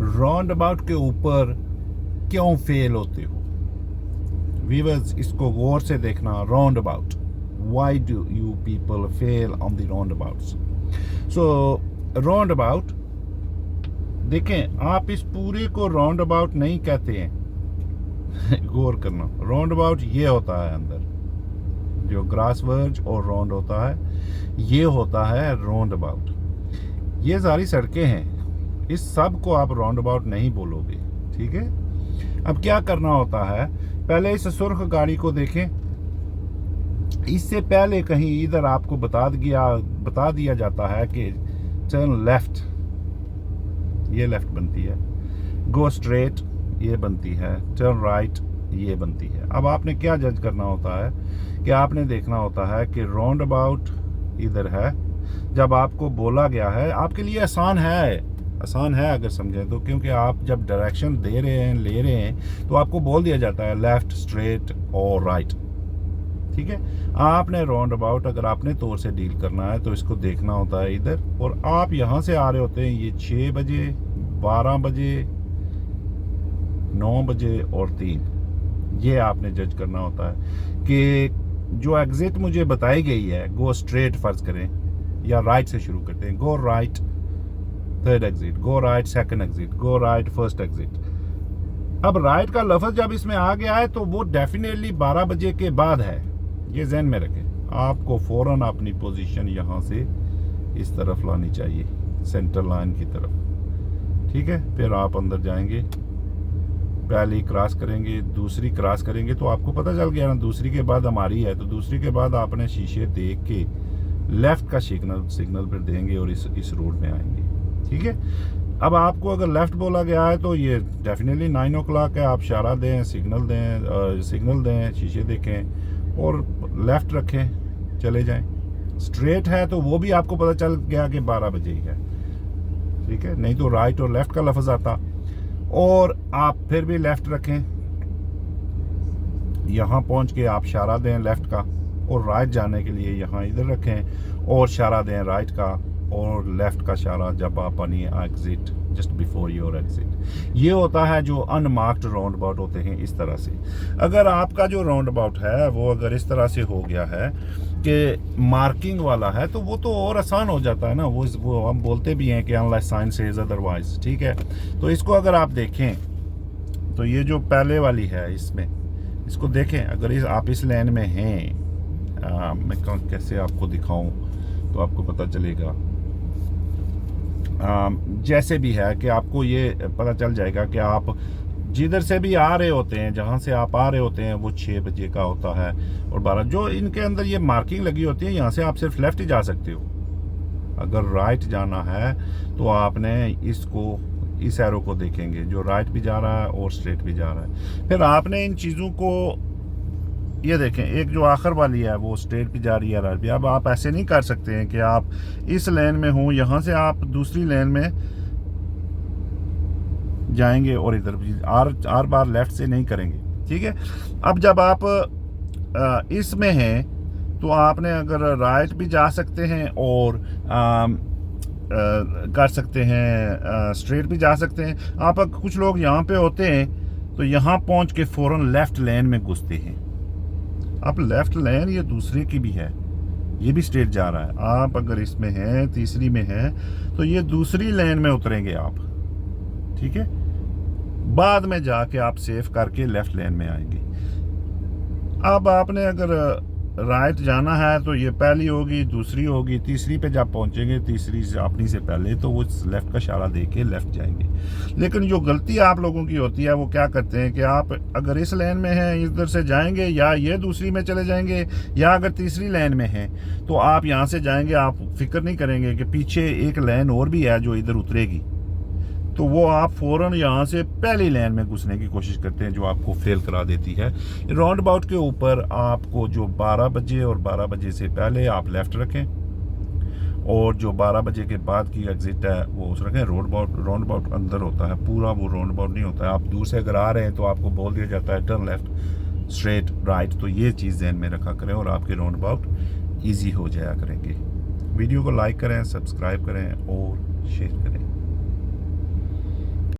Round about के ऊपर क्यों फेल होते हो? व्यूअर्स, इसको गौर से देखना। Round about, why do you people fell on the round abouts? So round about देखें, आप इस पूरे को राउंड अबाउट नहीं कहते हैं। गौर करना, राउंड अबाउट ये होता है अंदर जो ग्रास वर्ज और राउंड होता है, ये होता है राउंड अबाउट। ये सारी सड़कें हैं, इस सब को आप राउंड अबाउट नहीं बोलोगे, ठीक है? अब क्या करना होता है, पहले इस सुर्ख गाड़ी को देखें। इससे पहले कहीं इधर आपको बता दिया जाता है कि टर्न लेफ्ट, ये लेफ्ट बनती है, गो स्ट्रेट ये बनती है, टर्न राइट ये बनती है। अब आपने क्या जज करना होता है कि आपने देखना होता है कि राउंड अबाउट इधर है। जब आपको बोला गया है, आपके लिए आसान है अगर समझें तो, क्योंकि आप जब डायरेक्शन दे रहे हैं, ले रहे हैं, तो आपको बोल दिया जाता है लेफ्ट, स्ट्रेट और राइट, ठीक है? आपने राउंड अबाउट अगर आपने तौर से डील करना है तो इसको देखना होता है इधर, और आप यहाँ से आ रहे होते हैं, ये 6 बजे, 12 बजे, 9 बजे और 3, ये आपने जज करना होता है कि जो एग्जिट मुझे बताई गई है, गो स्ट्रेट फर्ज करें या राइट से शुरू करते हैं, go right third exit, go right second exit, go right first exit. अब राइट का लफ्ज जब इसमें आ गया है तो वो डेफिनेटली 12 बजे के बाद है, ये ज़हन में रखें। आपको फौरन अपनी पोजीशन यहाँ से इस तरफ लानी चाहिए, सेंटर लाइन की तरफ, ठीक है? फिर आप अंदर जाएंगे, पहली क्रॉस करेंगे, दूसरी क्रॉस करेंगे, तो आपको पता चल गया ना दूसरी के बाद हमारी है, तो दूसरी के बाद आपने शीशे देख के लेफ्ट का सिग्नल फिर देंगे और इस रोड में आएंगे, ठीक है? अब आपको अगर लेफ्ट बोला गया है तो ये डेफिनेटली 9 o'clock है, आप इशारा दें, सिग्नल दें, शीशे देखें और लेफ्ट रखें, चले जाएं। स्ट्रेट है तो वो भी आपको पता चल गया कि 12 बजे ही है, ठीक है? नहीं तो राइट और लेफ्ट का लफ्ज आता, और आप फिर भी लेफ्ट रखें, यहाँ पहुंच के आप इशारा दें लेफ्ट का, और राइट जाने के लिए यहाँ इधर रखें और इशारा दें राइट का, और लेफ्ट का इशारा जब आप बनिए exit, just before your exit. ये होता है जो अनमार्क्ड राउंड अबाउट होते हैं इस तरह से। अगर आपका जो राउंड अबाउट है वो अगर इस तरह से हो गया है कि मार्किंग वाला है, तो वो तो और आसान हो जाता है ना, वो हम बोलते भी हैं कि अनलेस साइन सेज अदरवाइज, ठीक है? तो इसको अगर आप देखें तो ये जो पहले वाली है, इसको देखें, अगर आप इस लेन में हैं, मैं कैसे आपको दिखाऊं तो आपको पता चलेगा। जैसे भी है कि आपको ये पता चल जाएगा कि आप जिधर से भी आ रहे होते हैं, जहाँ से आप आ रहे होते हैं, वो 6 बजे का होता है और 12, जो इनके अंदर ये मार्किंग लगी होती है, यहाँ से आप सिर्फ लेफ्ट ही जा सकते हो। अगर राइट जाना है तो आपने इस एरो को देखेंगे जो राइट भी जा रहा है और स्ट्रेट भी जा रहा है। फिर आपने इन चीज़ों को ये देखें, एक जो आखिर वाली है वो स्ट्रेट भी जा रही है, राइट भी। अब आप ऐसे नहीं कर सकते हैं कि आप इस लेन में हो, यहाँ से आप दूसरी लेन में जाएंगे और इधर भी आर बार लेफ्ट से नहीं करेंगे, ठीक है? अब जब आप इसमें हैं तो आपने अगर राइट भी जा सकते हैं और कर सकते हैं, स्ट्रेट भी जा सकते हैं। आप कुछ लोग यहाँ पे होते हैं तो यहाँ पहुँच के फ़ौरन लेफ्ट लेन में घुसते हैं। अब लेफ्ट लेन ये दूसरे की भी है, ये भी स्ट्रेट जा रहा है। आप अगर इसमें हैं, तीसरी में हैं, तो ये दूसरी लेन में उतरेंगे आप, ठीक है? बाद में जाके आप सेव करके लेफ्ट लेन में आएंगे। अब आपने अगर राइट जाना है तो ये पहली होगी, दूसरी होगी, तीसरी पे जब पहुंचेंगे, तीसरी से अपनी से पहले, तो वो लेफ्ट का इशारा दे के लेफ्ट जाएंगे। लेकिन जो गलती आप लोगों की होती है वो क्या करते हैं कि आप अगर इस लेन में हैं, इधर से जाएंगे, या ये दूसरी में चले जाएंगे, या अगर तीसरी लेन में हैं तो आप यहाँ से जाएंगे। आप फिक्र नहीं करेंगे कि पीछे एक लेन और भी है जो इधर उतरेगी, तो वो आप फ़ौरन यहाँ से पहली लेन में घुसने की कोशिश करते हैं, जो आपको फेल करा देती है। राउंड अबाउट के ऊपर आपको जो 12 बजे और 12 बजे से पहले आप लेफ़्ट रखें, और जो 12 बजे के बाद की एग्जिट है वो उस रखें। राउंड अबाउट अंदर होता है पूरा, वो राउंड अबाउट नहीं होता है। आप दूर से अगर आ रहे हैं तो आपको बोल दिया जाता है टर्न लेफ़्ट, स्ट्रेट, राइट। तो ये चीज़ ध्यान में रखा करें और आपके राउंड अबाउट ईजी हो जाया करेंगे। वीडियो को लाइक करें, सब्सक्राइब करें और शेयर करें।